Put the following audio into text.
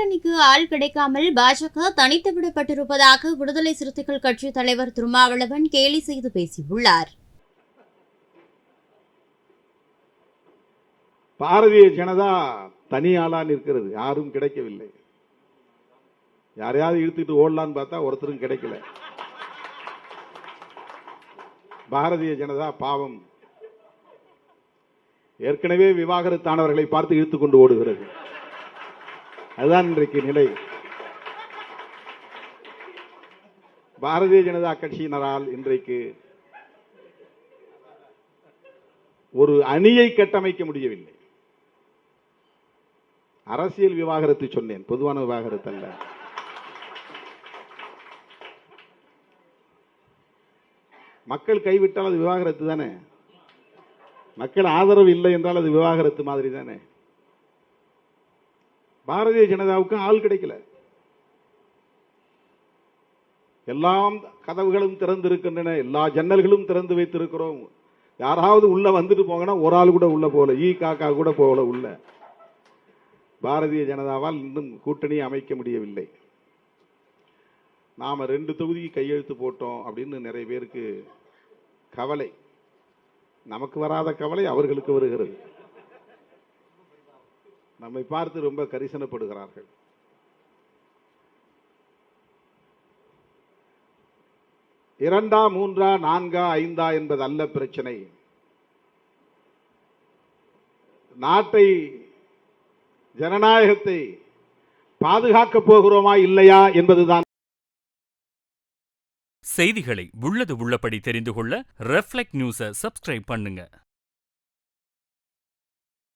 கூட்டணிக்கு ஆள் கிடைக்காமல் பாஜக தனித்து விடப்பட்டிருப்பதாக விடுதலை சிறுத்தைகள் கட்சித் தலைவர் திருமாவளவன் கேலி செய்து பேசியுள்ளார். பாரதிய ஜனதா தனி ஆளா நிற்கிறது, யாரும் கிடைக்கவில்லை. யாரையாவது இழுத்துட்டு ஓடலான்னு பார்த்தா ஒருத்தரும் கிடைக்கல. பாரதிய ஜனதா பாவம் ஏற்கனவே விவாகரத்தானவர்களை பார்த்து இழுத்துக் கொண்டு ஓடுகிறது. அதுதான் இன்றைக்கு நிலை. பாரதிய ஜனதா கட்சியினரால் இன்றைக்கு ஒரு அணியை கட்டமைக்க முடியவில்லை. அரசியல் விவாகரத்து சொன்னேன், பொதுவான விவாகரத்து அல்ல. மக்கள் கைவிட்டால் அது விவாகரத்து தானே. மக்கள் ஆதரவு இல்லை என்றால் அது விவாகரத்து மாதிரி தானே. பாரதிய ஜனதாவுக்கு ஆள் கிடைக்கல. எல்லாம் கதவுகளும் திறந்திருக்கின்றன, எல்லா ஜன்னல்களும் திறந்து வைத்திருக்கிறோம். யாராவது உள்ள வந்துட்டு போங்கன்னா ஒரு ஆள் கூட உள்ள போல, காக்கா கூட போல உள்ள. பாரதிய ஜனதாவால் இன்னும் கூட்டணி அமைக்க முடியவில்லை. நாம 2 தொகுதிக்கு கையெழுத்து போட்டோம் அப்படின்னு நிறைய பேருக்கு கவலை. நமக்கு வராத கவலை அவர்களுக்கு வருகிறது. நம்மை பார்த்து ரொம்ப கரிசனப்படுகிறார்கள். இரண்டா, மூன்றா, நான்கா, ஐந்தா என்பது அல்ல பிரச்சனை. நாட்டை, ஜனநாயகத்தை பாதுகாக்கப் போகிறோமா இல்லையா என்பதுதான். செய்திகளை உள்ளது உள்ளபடி தெரிந்து கொள்ள ரெஃப்ளெக்ட் நியூஸை சப்ஸ்கிரைப் பண்ணுங்க.